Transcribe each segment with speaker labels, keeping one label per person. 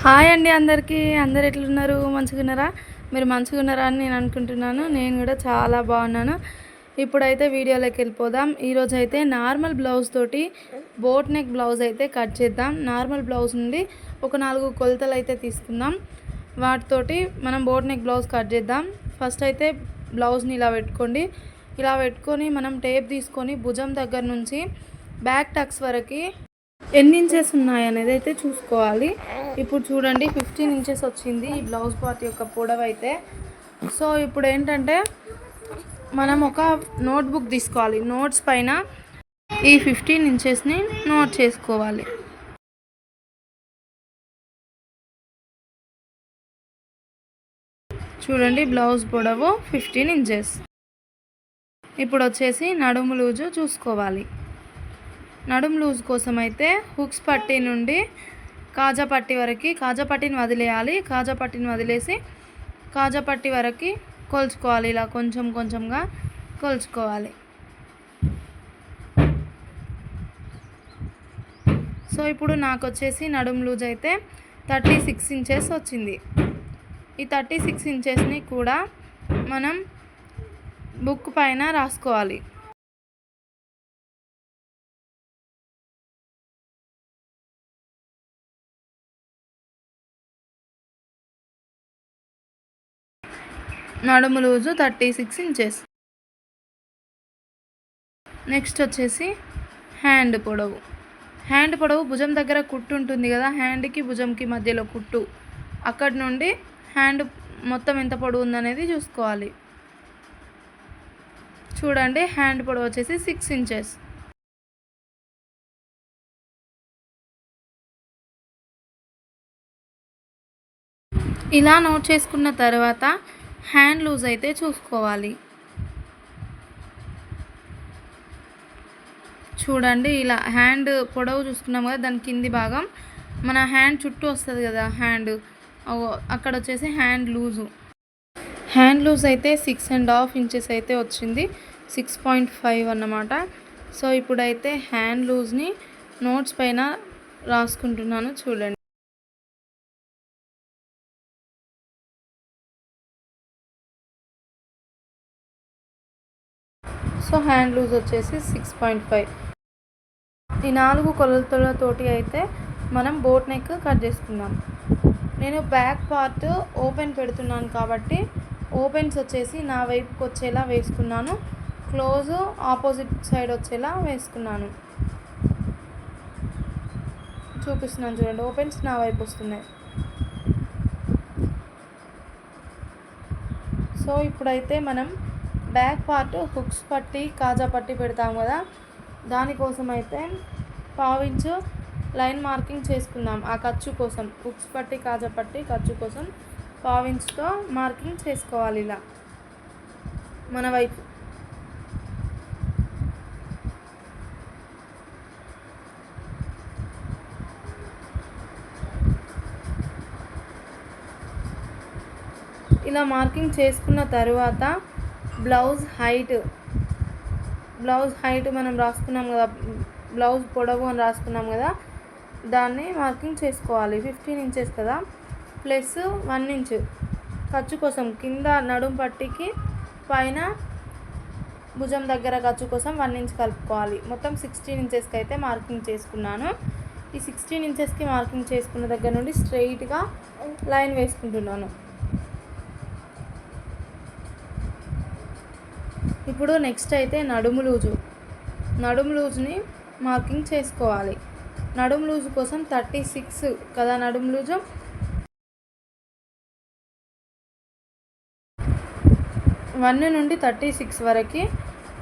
Speaker 1: Hi అండి అందరికీ. అందరు ఎట్లున్నారు? మంచిగున్నారా? మీరు మంచిగున్నారా అని నేను అనుకుంటున్నాను. నేను కూడా చాలా బాగున్నాను. ఇప్పుడైతే వీడియోలోకి వెళ్ళిపోదాం. ఈరోజైతే నార్మల్ బ్లౌజ్ తోటి బోట్ నెక్ బ్లౌజ్ అయితే కట్ చేద్దాం. నార్మల్ బ్లౌజ్ నుండి ఒక 4 కొలతలు అయితే తీసుకుందాం. వాటితోటి మనం బోట్ నెక్ బ్లౌజ్ కట్ చేద్దాం. ఫస్ట్ అయితే బ్లౌజ్ని ఇలా పెట్టుకోండి. ఇలా పెట్టుకొని మనం టేప్ తీసుకొని భుజం దగ్గర నుంచి బ్యాక్ టక్స్ వరకు ఎన్ని ఇంచెస్ ఉన్నాయి అనేది అయితే చూసుకోవాలి. ఇప్పుడు చూడండి 15 ఇంచెస్ వచ్చింది ఈ బ్లౌజ్ పార్ట్ యొక్క పొడవు అయితే. సో ఇప్పుడు ఏంటంటే మనం ఒక నోట్బుక్ తీసుకోవాలి. నోట్స్ పైన ఈ 15 ఇంచెస్ని నోట్ చేసుకోవాలి. చూడండి బ్లౌజ్ పొడవు 15 ఇంచెస్. ఇప్పుడు వచ్చేసి నడుము లూజు చూసుకోవాలి. నడుము లూజ్ కోసం అయితే హుక్స్ పట్టీ నుండి కాజా పట్టీ వరకు కాజా పట్టీని వదిలేయాలి. కాజా పట్టీని వదిలేసి కాజా పట్టీ వరకు కొలుచుకోవాలి. ఇలా కొంచెం కొంచెంగా కొలుచుకోవాలి. సో ఇప్పుడు నాకు వచ్చేసి నడుము లూజ్ అయితే 36 ఇంచెస్ వచ్చింది. ఈ 36 ఇంచెస్ని కూడా మనం బుక్ పైన రాసుకోవాలి. నడుము లూజు 36 ఇంచెస్. నెక్స్ట్ వచ్చేసి హ్యాండ్ పొడవు. హ్యాండ్ పొడవు భుజం దగ్గర కుట్టు ఉంటుంది కదా, హ్యాండ్కి భుజంకి మధ్యలో కుట్టు, అక్కడి నుండి హ్యాండ్ మొత్తం ఎంత పొడవు ఉందనేది చూసుకోవాలి. చూడండి హ్యాండ్ పొడవు వచ్చేసి 6 ఇంచెస్. ఇలా నోట్ చేసుకున్న తర్వాత హ్యాండ్ లూజ్ అయితే చూసుకోవాలి. చూడండి ఇలా హ్యాండ్ పొడవు చూసుకున్నాం కదా, దాని కింది భాగం మన హ్యాండ్ చుట్టూ వస్తుంది కదా, హ్యాండ్ అక్కడ వచ్చేసి హ్యాండ్ లూజు. హ్యాండ్ లూజ్ అయితే 6.5 ఇంచెస్ అయితే వచ్చింది, 6.5 అన్నమాట. సో ఇప్పుడైతే హ్యాండ్ లూజ్ని నోట్స్ పైన రాసుకుంటున్నాను. చూడండి సో హ్యాండ్ లూజ్ వచ్చేసి 6.5. ఈ 4 కొలతలతోటి అయితే మనం బోట్ నెక్ కట్ చేసుకుందాం. నేను బ్యాక్ పార్ట్ ఓపెన్ పెడుతున్నాను కాబట్టి ఓపెన్స్ వచ్చేసి నా వైపుకి వచ్చేలా వేసుకున్నాను, క్లోజ్ ఆపోజిట్ సైడ్ వచ్చేలా వేసుకున్నాను. చూపిస్తున్నాను చూడండి, ఓపెన్స్ నా వైపు వస్తున్నాయి. సో ఇప్పుడైతే మనం బ్యాక్ పార్ట్ హుక్స్ పట్టి కాజా పట్టి పెడతాం కదా, దానికోసం అయితే 1/2 ఇంచు లైన్ మార్కింగ్ చేసుకుందాం. ఆ ఖర్చు కోసం హుక్స్ పట్టి కాజా పట్టి ఖర్చు కోసం 1/2 ఇంచుతో మార్కింగ్ చేసుకోవాలి ఇలా మన వైపు. ఇలా మార్కింగ్ చేసుకున్న తర్వాత బ్లౌజ్ హైట్ మనం రాసుకున్నాం కదా, బ్లౌజ్ పొడవు అని రాసుకున్నాం కదా, దాన్ని మార్కింగ్ చేసుకోవాలి. 15 ఇంచెస్ కదా, ప్లస్ 1 ఇంచు ఖర్చు కోసం కింద నడుం పట్టికి పైన భుజం దగ్గర ఖర్చు కోసం 1 ఇంచ్ కలుపుకోవాలి. మొత్తం 16 ఇంచెస్కి అయితే మార్కింగ్ చేసుకున్నాను. ఈ 16 ఇంచెస్కి మార్కింగ్ చేసుకున్న దగ్గర నుండి స్ట్రెయిట్గా లైన్ వేసుకుంటున్నాను. ఇప్పుడు నెక్స్ట్ అయితే నడుము లూజ్ని మార్కింగ్ చేసుకోవాలి. నడుము లూజు కోసం 36 కదా నడుము లూజు. వన్ నుండి 36 వరకు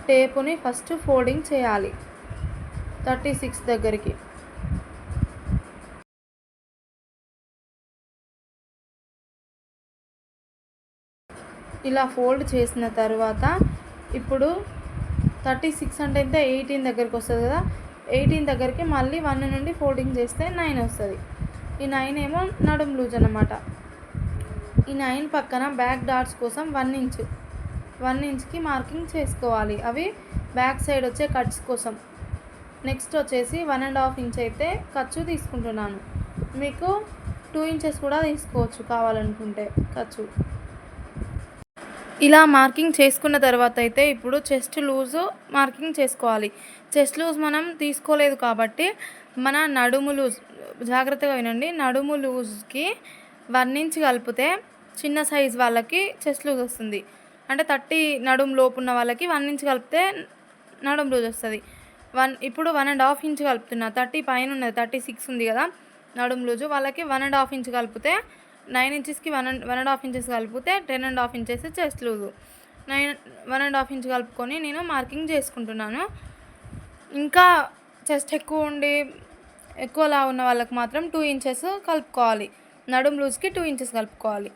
Speaker 1: టేపుని ఫస్ట్ ఫోల్డింగ్ చేయాలి 36 దగ్గరికి. ఇలా ఫోల్డ్ చేసిన తర్వాత ఇప్పుడు 36 అంటే 18 దగ్గరికి వస్తుంది కదా, 18 దగ్గరికి మళ్ళీ 1 నుండి ఫోల్డింగ్ చేస్తే 9 వస్తుంది. ఈ 9 ఏమో నడుము లూజ్ అన్నమాట. ఈ 9 పక్కన బ్యాక్ డాట్స్ కోసం 1 ఇంచ్కి మార్కింగ్ చేసుకోవాలి. అవి బ్యాక్ సైడ్ వచ్చే కట్స్ కోసం. నెక్స్ట్ వచ్చేసి 1.5 ఇంచ్ అయితే ఖర్చు తీసుకుంటున్నాను. మీకు 2 ఇంచెస్ కూడా తీసుకోవచ్చు కావాలనుకుంటే ఖర్చు. ఇలా మార్కింగ్ చేసుకున్న తర్వాత అయితే ఇప్పుడు చెస్ట్ లూజు మార్కింగ్ చేసుకోవాలి. చెస్ట్ లూజ్ మనం తీసుకోలేదు కాబట్టి మన నడుము లూజ్ జాగ్రత్తగా వినండి. నడుము లూజ్‌కి 1 ఇంచ్ కలిపితే చిన్న సైజ్ వాళ్ళకి చెస్ట్ లూజ్ వస్తుంది. అంటే 30 నడుము లోపు ఉన్న వాళ్ళకి 1 ఇంచ్ కలిపితే నడుము లూజ్ వస్తది. ఇప్పుడు 1½ ఇంచ్ కలుపుతున్నా. 30 పైన ఉన్నది 36 ఉంది కదా నడుము లూజు, వాళ్ళకి 1½ ఇంచ్ కలిపితే 9 ఇంచెస్‌కి 1½ ఇంచెస్ కలిపితే 10½ ఇంచెస్ చెస్ట్ లూజు. 1½ ఇంచ్ కలుపుకొని నేను మార్కింగ్ చేసుకుంటున్నాను. ఇంకా చెస్ట్ ఎక్కువ లావు ఉన్న వాళ్ళకి మాత్రం 2 ఇంచెస్ కలుపుకోవాలి. నడుము లూజ్‌కి 2 ఇంచెస్ కలుపుకోవాలి.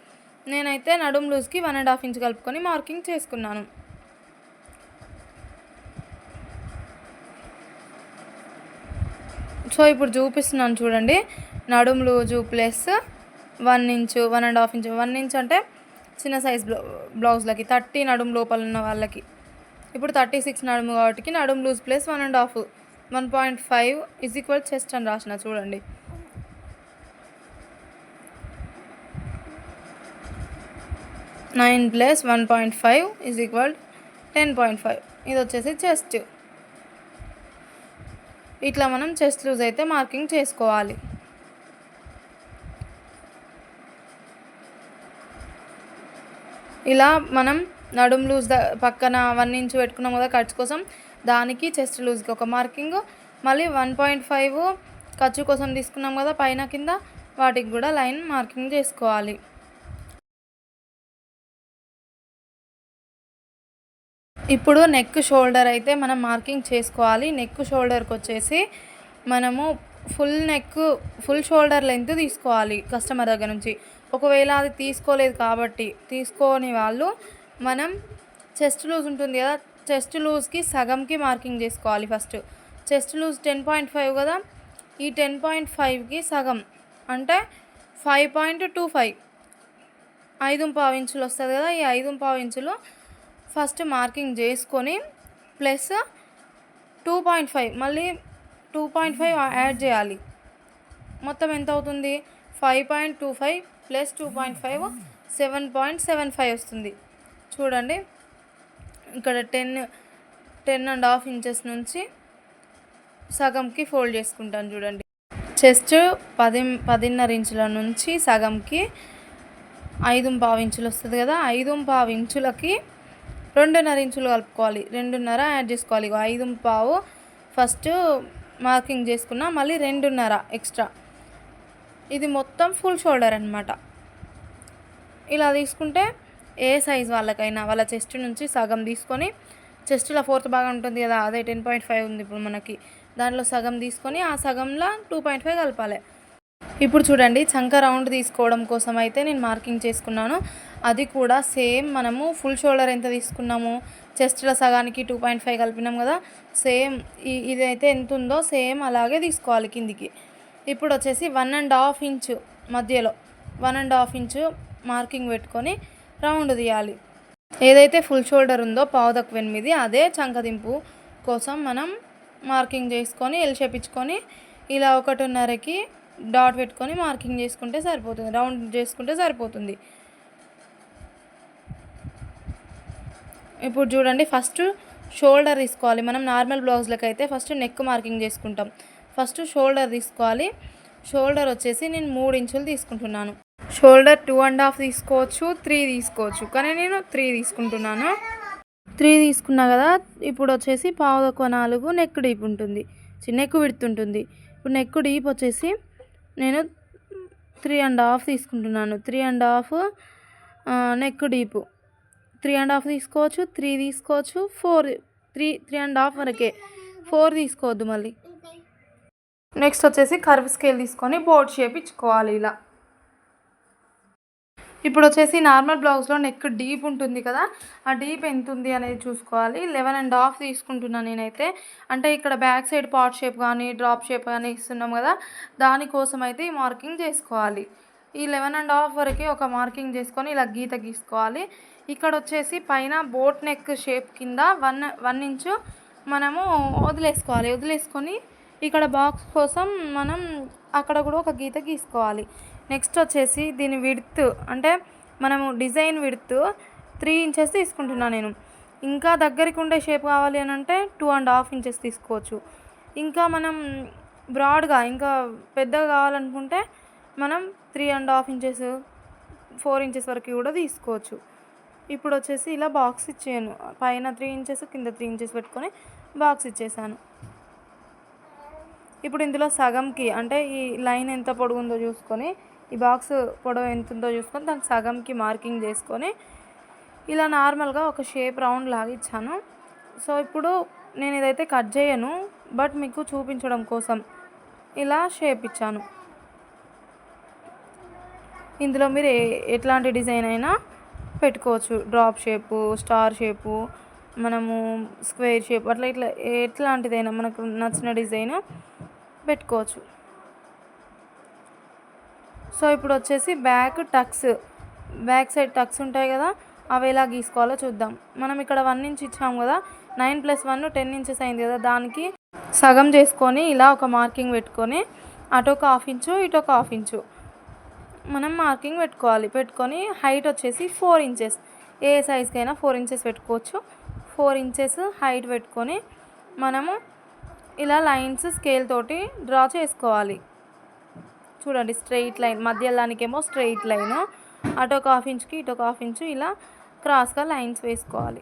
Speaker 1: నేనైతే నడుము లూజ్‌కి 1½ ఇంచ్ కలుపుకొని మార్కింగ్ చేసుకున్నాను. సో ఇప్పుడు చూపిస్తున్నాను చూడండి. నడుము loose plus 1 inch 1½ inch. 1 inch అంటే చిన్న సైజ్ బ్లౌజ్లకి 30 నడుము లోపల ఉన్న వాళ్ళకి. ఇప్పుడు 36 నడుము కాబట్టి నడుము loose plus 1½ 1.5 is equal chest అని రాసిన చూడండి. (9 + 1.5 ఈజ్ ఈక్వల్ 10.5). ఇది వచ్చేసి చెస్ట్. ఇట్లా మనం చెస్ట్ లూజ్ అయితే మార్కింగ్ చేసుకోవాలి. ఇలా మనం నడుము లూజ్ పక్కన 1 ఇంచ్ పెట్టుకున్నాం కదా ఖర్చు కోసం, దానికి చెస్ట్ లూజ్కి ఒక మార్కింగ్, మళ్ళీ 1.5 ఖర్చు కోసం తీసుకున్నాం కదా పైన కింద, వాటికి కూడా లైన్ మార్కింగ్ చేసుకోవాలి. ఇప్పుడు నెక్ షోల్డర్ అయితే మనం మార్కింగ్ చేసుకోవాలి. నెక్ షోల్డర్కి వచ్చేసి మనము ఫుల్ షోల్డర్ లెంత్ తీసుకోవాలి కస్టమర్ దగ్గర నుంచి. ఒకవేళ అది తీసుకోలేదు కాబట్టి తీసుకోని వాళ్ళు మనం చెస్ట్ లూజ్ ఉంటుంది కదా, చెస్ట్ లూజ్కి సగంకి మార్కింగ్ చేసుకోవాలి. ఫస్ట్ చెస్ట్ లూజ్ 10.5 కదా, ఈ 10.5కి సగం అంటే 5.25 5.5 ఇంచులు వస్తుంది కదా. ఈ 5.5 ఇంచులు ఫస్ట్ మార్కింగ్ చేసుకొని ప్లస్ 2.5 మళ్ళీ 2.5 యాడ్ చేయాలి. మొత్తం ఎంత అవుతుంది? 5.25 ప్లస్ 2.5 7.75 వస్తుంది. చూడండి ఇక్కడ 10.5 ఇంచెస్ నుంచి సగంకి ఫోల్డ్ చేసుకుంటాను చూడండి. చెస్ట్ 10.5 ఇంచుల నుంచి సగంకి 5.5 ఇంచులు వస్తుంది కదా. 5.5 ఇంచులకి 2.5 ఇంచులు కలుపుకోవాలి. 2.5 యాడ్ చేసుకోవాలి. 5.5 ఫస్ట్ మార్కింగ్ చేసుకున్నా, మళ్ళీ 2.5 ఎక్స్ట్రా. ఇది మొత్తం ఫుల్ షోల్డర్ అనమాట. ఇలా తీసుకుంటే ఏ సైజ్ వాళ్ళకైనా వాళ్ళ చెస్ట్ నుంచి సగం తీసుకొని, చెస్ట్లో 4th భాగం ఉంటుంది కదా, అదే 10.5 ఉంది ఇప్పుడు మనకి, దానిలో సగం తీసుకొని ఆ సగంలో 2.5 కలపాలి. ఇప్పుడు చూడండి చంక రౌండ్ తీసుకోవడం కోసం అయితే నేను మార్కింగ్ చేసుకున్నాను. అది కూడా సేమ్ మనము ఫుల్ షోల్డర్ ఎంత తీసుకున్నాము, చెస్ట్లో సగానికి 2.5 కలిపినాం కదా, సేమ్ ఇదైతే ఎంత ఉందో సేమ్ అలాగే తీసుకోవాలి కిందికి. ఇప్పుడు వచ్చేసి 1.5 ఇంచు మధ్యలో 1.5 ఇంచు మార్కింగ్ పెట్టుకొని రౌండ్ తీయాలి. ఏదైతే ఫుల్ షోల్డర్ ఉందో 1/8 అదే చంకదింపు కోసం మనం మార్కింగ్ చేసుకొని ఎల్ షేప్ ఇచ్చుకొని ఇలా 1.5కి డాట్ పెట్టుకొని మార్కింగ్ చేసుకుంటే సరిపోతుంది, రౌండ్ చేసుకుంటే సరిపోతుంది. ఇప్పుడు చూడండి ఫస్ట్ షోల్డర్ తీసుకోవాలి. మనం నార్మల్ బ్లౌజ్లకు అయితే ఫస్ట్ నెక్ మార్కింగ్ చేసుకుంటాం. ఫస్ట్ షోల్డర్ తీసుకోవాలి. షోల్డర్ వచ్చేసి నేను 3 ఇంచులు తీసుకుంటున్నాను. షోల్డర్ 2.5 తీసుకోవచ్చు, 3 తీసుకోవచ్చు, కానీ నేను 3 తీసుకుంటున్నాను. 3 తీసుకున్నా కదా. ఇప్పుడు వచ్చేసి 4 నెక్ డీప్ ఉంటుంది, నెక్ విడ్త్ ఉంటుంది. ఇప్పుడు నెక్ డీప్ వచ్చేసి నేను 3.5 తీసుకుంటున్నాను. 3.5 నెక్ డీపు 3.5 తీసుకోవచ్చు, 3 తీసుకోవచ్చు, 3.5 వరకే, 4 తీసుకోవద్దు మళ్ళీ. నెక్స్ట్ వచ్చేసి కర్వ్ స్కేల్ తీసుకొని బోర్డ్ షేప్ ఇచ్చుకోవాలి ఇలా. ఇప్పుడు వచ్చేసి నార్మల్ బ్లౌజ్లో నెక్ డీప్ ఉంటుంది కదా, ఆ డీప్ ఎంత ఉంది అనేది చూసుకోవాలి. 11.5 తీసుకుంటున్నాను నేనైతే. అంటే ఇక్కడ బ్యాక్ సైడ్ పాట్ షేప్ కానీ డ్రాప్ షేప్ కానీ ఇస్తున్నాం కదా, దానికోసం అయితే ఈ మార్కింగ్ చేసుకోవాలి. ఈ 11.5 వరకు ఒక మార్కింగ్ చేసుకొని ఇలా గీత గీసుకోవాలి. ఇక్కడ వచ్చేసి పైన బోట్ నెక్ షేప్ కింద 1 ఇంచు మనము వదిలేసుకొని ఇక్కడ బాక్స్ కోసం మనం అక్కడ కూడా ఒక గీత గీసుకోవాలి. నెక్స్ట్ వచ్చేసి దీని విడ్త్ అంటే మనము డిజైన్ విడ్త్ 3 ఇంచెస్ తీసుకుంటున్నాను నేను. ఇంకా దగ్గరికి ఉండే షేప్ కావాలి అని అంటే 2.5 ఇంచెస్ తీసుకోవచ్చు. ఇంకా మనం బ్రాడ్గా ఇంకా పెద్దగా కావాలనుకుంటే మనం 3.5 ఇంచెస్ 4 ఇంచెస్ వరకు కూడా తీసుకోవచ్చు. ఇప్పుడు వచ్చేసి ఇలా బాక్స్ ఇచ్చాను. పైన 3 ఇంచెస్ కింద 3 ఇంచెస్ పెట్టుకొని బాక్స్ ఇచ్చేసాను. ఇప్పుడు ఇందులో సగంకి అంటే ఈ లైన్ ఎంత పొడుగుందో చూసుకొని, ఈ బాక్స్ పొడవు ఎంత ఉందో చూసుకొని దానికి సగంకి మార్కింగ్ చేసుకొని ఇలా నార్మల్గా ఒక షేప్ రౌండ్ లాగా ఇచ్చాను. సో ఇప్పుడు నేను ఇదైతే కట్ చేయను, బట్ మీకు చూపించడం కోసం ఇలా షేప్ ఇచ్చాను. ఇందులో మీరు ఎట్లాంటి డిజైన్ అయినా పెట్టుకోవచ్చు. డ్రాప్ షేపు, స్టార్ షేపు, మనము స్క్వేర్ షేప్ అట్లా ఇట్లా ఎట్లాంటిదైనా మనకు నచ్చిన డిజైన్ పెట్టుకోవచ్చు. సో ఇప్పుడు వచ్చేసి బ్యాక్ సైడ్ టక్స్ ఉంటాయి కదా, అవి ఎలా గీసుకోవాలో చూద్దాం. మనం ఇక్కడ 1 ఇంచ్ ఇచ్చాము కదా, 9 + 1 10 ఇంచెస్ అయింది కదా, దానికి సగం చేసుకొని ఇలా ఒక మార్కింగ్ పెట్టుకొని అటు ఒక 1/2 ఇంచు ఇటు ఒక 1/2 ఇంచు మనం మార్కింగ్ పెట్టుకొని హైట్ వచ్చేసి 4 ఇంచెస్, ఏ సైజ్కైనా 4 ఇంచెస్ పెట్టుకోవచ్చు. 4 ఇంచెస్ హైట్ పెట్టుకొని మనము ఇలా లైన్స్ స్కేల్ తోటి డ్రా చేసుకోవాలి. చూడండి, స్ట్రెయిట్ లైన్, మధ్య దానికేమో స్ట్రెయిట్ లైన్, అటు ఒక 1/2 ఇంచుకి ఇటు ఒక 1/2 ఇంచు ఇలా క్రాస్గా లైన్స్ వేసుకోవాలి.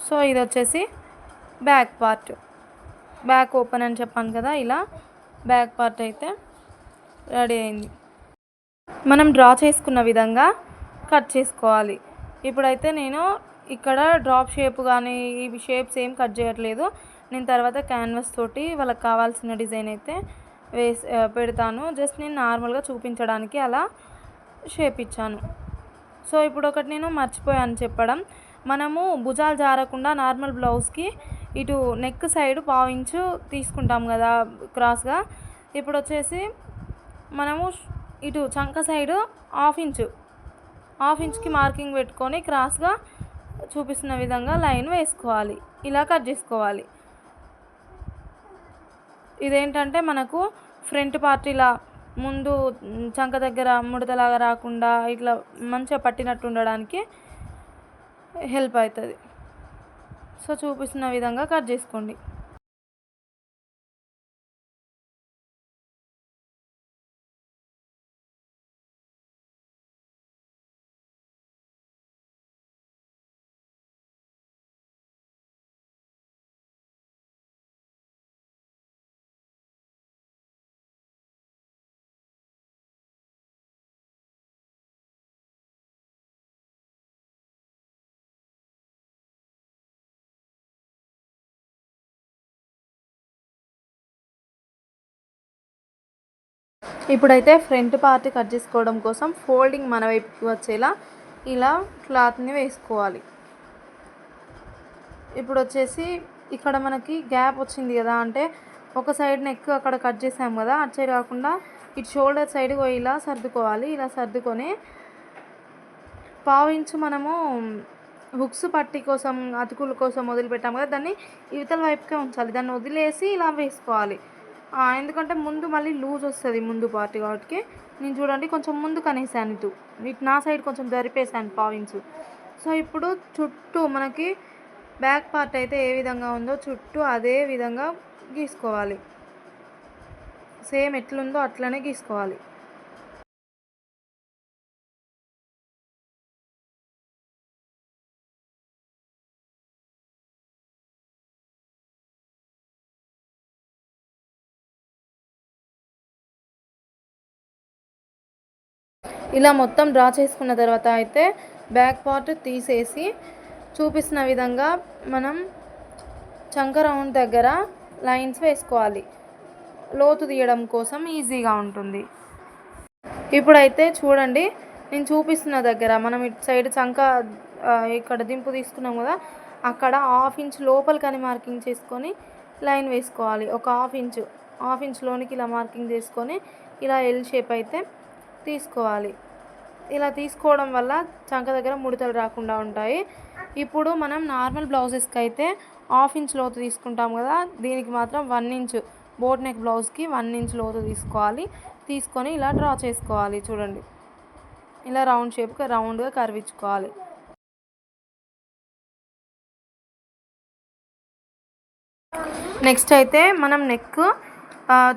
Speaker 1: సో ఇది వచ్చేసి బ్యాక్ ఓపెన్ అని చెప్పాను కదా, ఇలా బ్యాక్ పార్ట్ అయితే రెడీ అయింది. మనం డ్రా చేసుకున్న విధంగా కట్ చేసుకోవాలి. ఇప్పుడైతే నేను ఇక్కడ డ్రాప్ షేప్ కానీ ఇవి షేప్స్ ఏం కట్ చేయట్లేదు. నేను తర్వాత క్యాన్వాస్ తోటి వాళ్ళకి కావాల్సిన డిజైన్ అయితే పెడతాను. జస్ట్ నేను నార్మల్గా చూపించడానికి అలా షేప్ ఇచ్చాను. సో ఇప్పుడు ఒకటి నేను మర్చిపోయాను చెప్పడం. మనము భుజాలు జారకుండా నార్మల్ బ్లౌజ్కి ఇటు నెక్ సైడ్ 1/2 ఇంచు తీసుకుంటాం కదా క్రాస్గా. ఇప్పుడు వచ్చేసి మనము ఇటు చంక సైడు 1/2 ఇంచుకి మార్కింగ్ పెట్టుకొని క్రాస్గా చూపిస్తున్న విధంగా లైన్ వేసుకోవాలి. ఇలా కట్ చేసుకోవాలి. ఇదేంటంటే మనకు ఫ్రంట్ పార్ట్ ఇలా ముందు చంక దగ్గర ముడతలాగా రాకుండా ఇట్లా మంచిగా పట్టినట్టు ఉండడానికి హెల్ప్ అవుతుంది. సో చూపిస్తున్న విధంగా కట్ చేసుకోండి. ఇప్పుడైతే ఫ్రంట్ పార్ట్ కట్ చేసుకోవడం కోసం ఫోల్డింగ్ మన వైపుకి వచ్చేలా ఇలా క్లాత్ని వేసుకోవాలి. ఇప్పుడు వచ్చేసి ఇక్కడ మనకి గ్యాప్ వచ్చింది కదా, అంటే ఒక సైడ్ నెక్ అక్కడ కట్ చేసాము కదా, అటు సైడ్ కాకుండా ఇటు షోల్డర్ సైడ్ ఇలా సర్దుకోవాలి. ఇలా సర్దుకొని 1/2 ఇంచు మనము హుక్స్ పట్టి కోసం అతుకుల కోసం వదిలిపెట్టాము కదా, దాన్ని ఇవతల వైపుకే ఉంచాలి. దాన్ని వదిలేసి ఇలా వేసుకోవాలి. ఎందుకంటే ముందు మళ్ళీ లూజ్ వస్తుంది ముందు పార్ట్ కాబట్టి. నేను చూడండి కొంచెం ముందు కనేసాను, ఇటు నా సైడ్ కొంచెం జరిపేసాను 1/2 ఇంచు. సో ఇప్పుడు చుట్టూ మనకి బ్యాక్ పార్ట్ అయితే ఏ విధంగా ఉందో చుట్టూ అదే విధంగా గీసుకోవాలి. సేమ్ ఎట్లుందో అట్లనే గీసుకోవాలి. ఇలా మొత్తం డ్రా చేసుకున్న తర్వాత అయితే బ్యాక్ పార్ట్ తీసేసి చూపిస్తున్న విధంగా మనం చంక రౌండ్ దగ్గర లైన్స్ వేసుకోవాలి. లోతు తీయడం కోసం ఈజీగా ఉంటుంది. ఇప్పుడైతే చూడండి, నేను చూపిస్తున్న దగ్గర మనం ఇటు సైడ్ చంక ఇక్కడ దింపు తీసుకున్నాం కదా, అక్కడ 1/2 ఇంచ్ లోపలికని మార్కింగ్ చేసుకొని లైన్ వేసుకోవాలి. ఒక 1/2 ఇంచ్ లోనికి ఇలా మార్కింగ్ చేసుకొని ఇలా ఎల్ షేప్ అయితే తీసుకోవాలి. ఇలా తీసుకోవడం వల్ల చంక దగ్గర ముడతలు రాకుండా ఉంటాయి. ఇప్పుడు మనం నార్మల్ బ్లౌజెస్కి అయితే 1/2 ఇంచ్ లోతు తీసుకుంటాం కదా, దీనికి మాత్రం 1 ఇంచ్ బోట్ నెక్ బ్లౌజ్కి 1 ఇంచ్ లోతు తీసుకోవాలి. తీసుకొని ఇలా డ్రా చేసుకోవాలి. చూడండి, ఇలా రౌండ్ షేప్గా రౌండ్గా కర్వ్ ఇచ్చుకోవాలి. నెక్స్ట్ అయితే మనం నెక్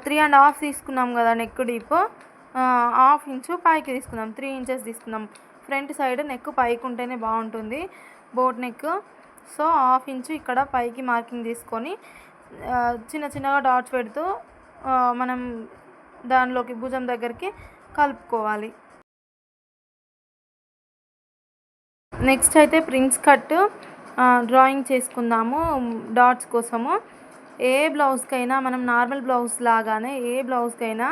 Speaker 1: 3.5 తీసుకున్నాం కదా, నెక్ డీప్ 1/2 ఇంచు పైకి తీసుకుందాం. 3 ఇంచెస్ తీసుకుందాం. ఫ్రంట్ సైడ్ నెక్ పైకి ఉంటేనే బాగుంటుంది బోట్ నెక్. సో 1/2 ఇంచు ఇక్కడ పైకి మార్కింగ్ తీసుకొని చిన్న చిన్నగా డాట్స్ పెడుతూ మనం దానిలోకి భుజం దగ్గరికి కలుపుకోవాలి. నెక్స్ట్ అయితే ప్రిన్స్ కట్ డ్రాయింగ్ చేసుకుందాము డాట్స్ కోసము. ఏ బ్లౌజ్కైనా మనం నార్మల్ బ్లౌజ్ లాగానే ఏ బ్లౌజ్కైనా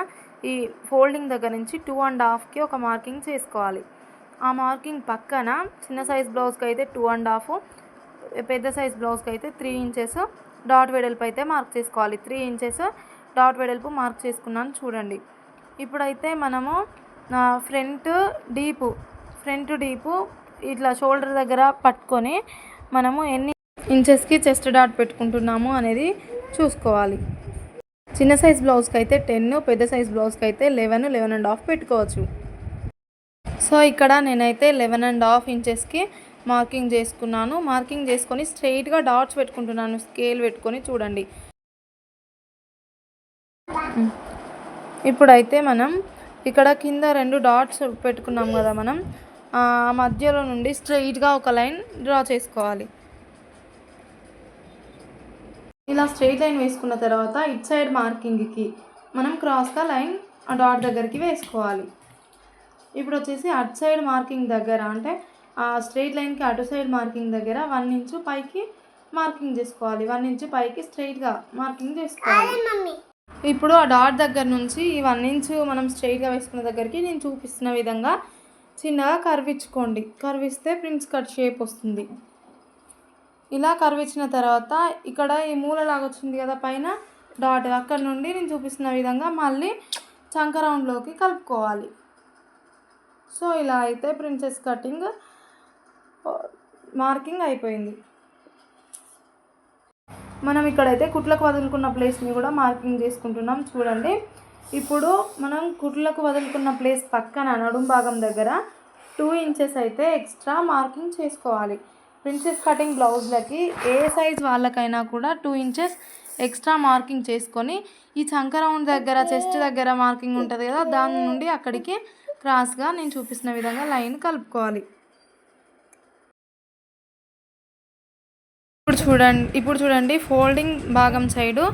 Speaker 1: ఈ ఫోల్డింగ్ దగ్గర నుంచి 2.5కి ఒక మార్కింగ్ చేసుకోవాలి. ఆ మార్కింగ్ పక్కన చిన్న సైజ్ బ్లౌజ్కి అయితే 2.5, పెద్ద సైజ్ బ్లౌజ్కి అయితే 3 ఇంచెస్ డాట్ వెడల్పు అయితే మార్క్ చేసుకోవాలి. 3 ఇంచెస్ డాట్ వెడల్పు మార్క్ చేసుకున్నాను చూడండి. ఇప్పుడైతే మనము ఫ్రంట్ డీపు ఇట్లా షోల్డర్ దగ్గర పట్టుకొని మనము ఎన్ని ఇంచెస్కి చెస్ట్ డాట్ పెట్టుకుంటున్నాము అనేది చూసుకోవాలి. చిన్న సైజ్ బ్లౌజ్కి అయితే 10, పెద్ద సైజ్ బ్లౌజ్కి అయితే 11.5 పెట్టుకోవచ్చు. సో ఇక్కడ నేనైతే 11.5 ఇంచెస్కి మార్కింగ్ చేసుకున్నాను. మార్కింగ్ చేసుకొని స్ట్రెయిట్గా డాట్స్ పెట్టుకుంటున్నాను స్కేల్ పెట్టుకొని. చూడండి, ఇప్పుడైతే మనం ఇక్కడ కింద 2 డాట్స్ పెట్టుకున్నాం కదా, మనం ఆ మధ్యలో నుండి స్ట్రెయిట్గా ఒక లైన్ డ్రా చేసుకోవాలి. ఇలా స్ట్రెయిట్ లైన్ వేసుకున్న తర్వాత ఇట్ సైడ్ మార్కింగ్కి మనం క్రాస్గా లైన్ ఆ డాట్ దగ్గరికి వేసుకోవాలి. ఇప్పుడు వచ్చేసి అటు సైడ్ మార్కింగ్ దగ్గర, అంటే ఆ స్ట్రెయిట్ లైన్కి అటు సైడ్ మార్కింగ్ దగ్గర 1 ఇంచు పైకి మార్కింగ్ చేసుకోవాలి. 1 ఇంచు పైకి స్ట్రెయిట్గా మార్కింగ్ చేసుకోవాలి. ఇప్పుడు ఆ డాట్ దగ్గర నుంచి ఈ 1 ఇంచు మనం స్ట్రెయిట్గా వేసుకున్న దగ్గరికి నేను చూపిస్తున్న విధంగా చిన్నగా కర్వ్ ఇచ్చుకోండి. కర్వ్ ఇస్తే ప్రిన్స్ కట్ షేప్ వస్తుంది. ఇలా కర్వ్ ఇచ్చిన తర్వాత ఇక్కడ ఈ మూలలాగా వచ్చింది కదా పైన డాట్, అక్కడ నుండి నేను చూపిస్తున్న విధంగా మళ్ళీ చంక రౌండ్లోకి కలుపుకోవాలి. సో ఇలా అయితే ప్రిన్సెస్ కటింగ్ మార్కింగ్ అయిపోయింది. మనం ఇక్కడైతే కుట్లకు వదులుకున్న ప్లేస్ని కూడా మార్కింగ్ చేసుకుంటున్నాం. చూడండి, ఇప్పుడు మనం కుట్లకు వదులుకున్న ప్లేస్ పక్కన నడుం భాగం దగ్గర 2 ఇంచెస్ అయితే ఎక్స్ట్రా మార్కింగ్ చేసుకోవాలి. ప్రిన్సెస్ కటింగ్ బ్లౌజ్లకి ఏ సైజ్ వాళ్ళకైనా కూడా 2 ఇంచెస్ ఎక్స్ట్రా మార్కింగ్ చేసుకొని ఈ చంక రౌండ్ దగ్గర చెస్ట్ దగ్గర మార్కింగ్ ఉంటుంది కదా, దాని నుండి అక్కడికి క్రాస్గా నేను చూపిస్తున్న విధంగా లైన్ కలుపుకోవాలి. ఇప్పుడు చూడండి ఫోల్డింగ్ భాగం సైడు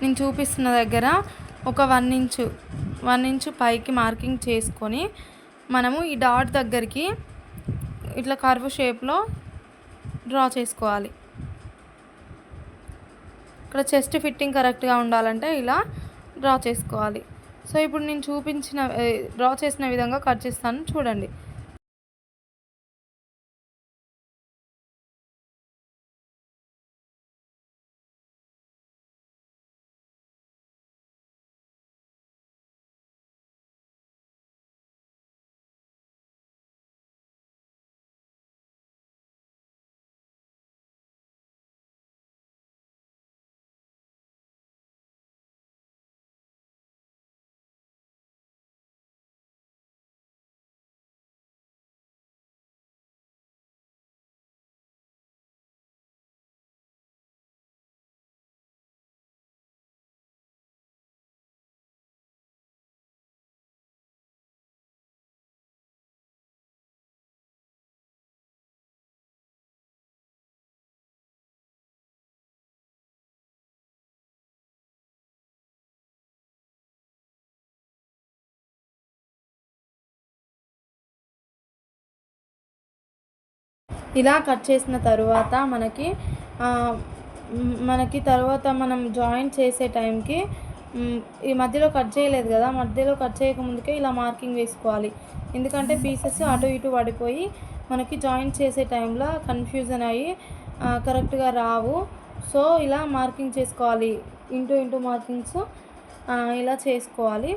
Speaker 1: నేను చూపిస్తున్న దగ్గర ఒక 1 ఇంచు పైకి మార్కింగ్ చేసుకొని మనము ఈ డాట్ దగ్గరికి ఇట్లా కర్వ్ షేప్లో డ్రా చేసుకోవాలి. ఇక్కడ చెస్ట్ ఫిట్టింగ్ కరెక్ట్గా ఉండాలంటే ఇలా డ్రా చేసుకోవాలి. సో ఇప్పుడు నేను డ్రా చేసిన విధంగా కట్ చేస్తాను చూడండి. ఇలా కట్ చేసిన తర్వాత మనకి తర్వాత మనం జాయింట్ చేసే టైంకి ఈ మధ్యలో కట్ చేయలేదు కదా, మధ్యలో కట్ చేయకముందుకే ఇలా మార్కింగ్ వేసుకోవాలి. ఎందుకంటే పీసెస్ అటు ఇటు పడిపోయి మనకి జాయింట్ చేసే టైంలో కన్ఫ్యూజన్ అయ్యి కరెక్ట్గా రావు. సో ఇలా మార్కింగ్ చేసుకోవాలి, ఇంటూ మార్కింగ్స్ ఇలా చేసుకోవాలి.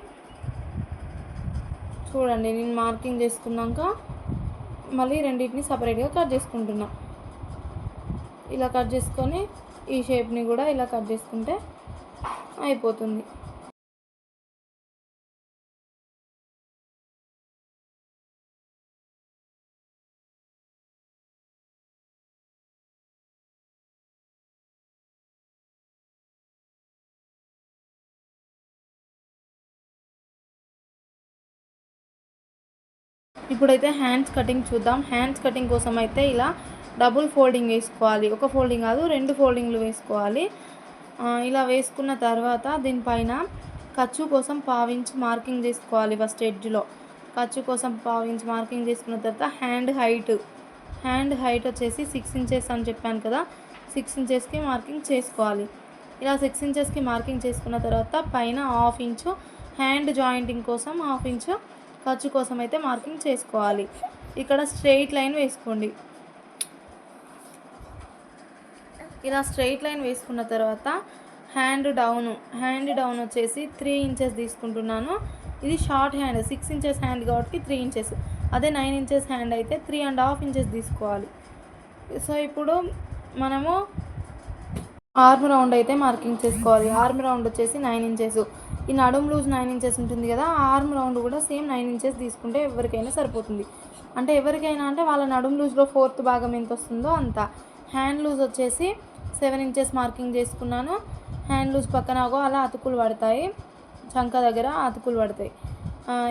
Speaker 1: చూడండి, నేను మార్కింగ్ చేసుకున్నాక మళ్ళీ రెండింటిని సపరేట్గా కట్ చేసుకుంటున్నా. ఇలా కట్ చేసుకొని ఈ షేప్ని కూడా ఇలా కట్ చేసుకుంటే అయిపోతుంది. ఇప్పుడైతే హ్యాండ్స్ కటింగ్ చూద్దాం. హ్యాండ్స్ కటింగ్ కోసం అయితే ఇలా డబుల్ ఫోల్డింగ్ వేసుకోవాలి. ఒక ఫోల్డింగ్ కాదు, 2 ఫోల్డింగ్లు వేసుకోవాలి. ఇలా వేసుకున్న తర్వాత దీనిపైన ఖర్చు కోసం పావించి మార్కింగ్ చేసుకోవాలి. ఫస్ట్ ఎడ్జ్లో ఖర్చు కోసం పావించి మార్కింగ్ చేసుకున్న తర్వాత హ్యాండ్ హైట్ వచ్చేసి 6 ఇంచెస్ అని చెప్పాను కదా, 6 ఇంచెస్కి మార్కింగ్ చేసుకోవాలి. ఇలా 6 ఇంచెస్కి మార్కింగ్ చేసుకున్న తర్వాత పైన 1/2 ఇంచు హ్యాండ్ జాయింటింగ్ కోసం 1/2 ఇంచు ఖర్చు కోసం అయితే మార్కింగ్ చేసుకోవాలి. ఇక్కడ స్ట్రెయిట్ లైన్ వేసుకోండి. ఇలా స్ట్రెయిట్ లైన్ వేసుకున్న తర్వాత హ్యాండ్ డౌన్ వచ్చేసి 3 ఇంచెస్ తీసుకుంటున్నాను. ఇది షార్ట్ హ్యాండ్, 6 ఇంచెస్ హ్యాండ్ కాబట్టి 3 ఇంచెస్. అదే 9 ఇంచెస్ హ్యాండ్ అయితే 3.5 ఇంచెస్ తీసుకోవాలి. సో ఇప్పుడు మనము ఆర్మ్ రౌండ్ అయితే మార్కింగ్ చేసుకోవాలి. ఆర్మ్ రౌండ్ వచ్చేసి 9 ఇంచెస్. ఈ నడుము లూజ్ 9 ఇంచెస్ ఉంటుంది కదా, ఆర్మ్ రౌండ్ కూడా సేమ్ 9 ఇంచెస్ తీసుకుంటే ఎవరికైనా సరిపోతుంది. అంటే ఎవరికైనా అంటే వాళ్ళ నడుము లూజ్లో 4th భాగం ఎంత వస్తుందో అంత. హ్యాండ్ లూజ్ వచ్చేసి 7 ఇంచెస్ మార్కింగ్ చేసుకున్నాను. హ్యాండ్ లూజ్ పక్కన అలా అతుకులు పడతాయి, చంక దగ్గర అతుకులు పడతాయి.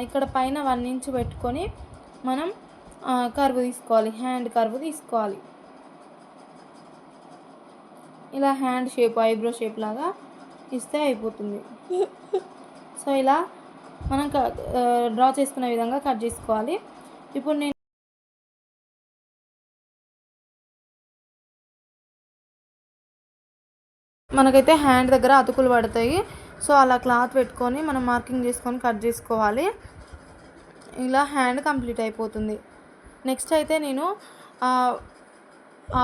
Speaker 1: ఇక్కడ పైన 1 ఇంచ్ పెట్టుకొని మనం కర్వ్ తీసుకోవాలి, హ్యాండ్ కర్వ్ తీసుకోవాలి. ఇలా హ్యాండ్ షేప్, ఐబ్రో షేప్ లాగా ఇస్తే అయిపోతుంది. సో ఇలా మనం డ్రా చేసుకునే విధంగా కట్ చేసుకోవాలి. ఇప్పుడు నేను మనకైతే హ్యాండ్ దగ్గర అతుకులు పడతాయి. సో అలా క్లాత్ పెట్టుకొని మనం మార్కింగ్ చేసుకొని కట్ చేసుకోవాలి. ఇలా హ్యాండ్ కంప్లీట్ అయిపోతుంది. నెక్స్ట్ అయితే నేను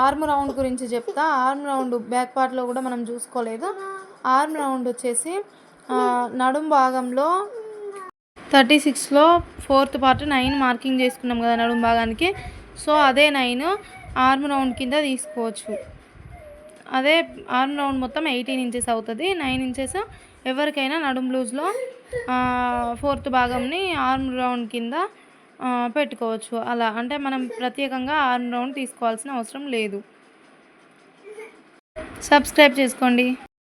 Speaker 1: ఆర్మ్ రౌండ్ గురించి చెప్తా. ఆర్మ్ రౌండ్ బ్యాక్ పార్ట్లో కూడా మనం చూసుకోలేదు. ఆర్మ్ రౌండ్ వచ్చేసి నడుం భాగంలో 36లో 4th పార్ట్ 9 మార్కింగ్ చేసుకున్నాం కదా నడుం భాగానికి. సో అదే 9 ఆర్మ్ రౌండ్ కింద తీసుకోవచ్చు. అదే ఆర్మ్ రౌండ్ మొత్తం 18 ఇంచెస్ అవుతుంది. 9 ఇంచెస్ ఎవరికైనా నడుం లూజ్లో 4th భాగంని ఆర్మ్ రౌండ్ కింద పెట్టుకోవచ్చు. అలా అంటే మనం ప్రత్యేకంగా ఆర్మ్ రౌండ్ తీసుకోవాల్సిన అవసరం లేదు. సబ్స్క్రైబ్ చేసుకోండి.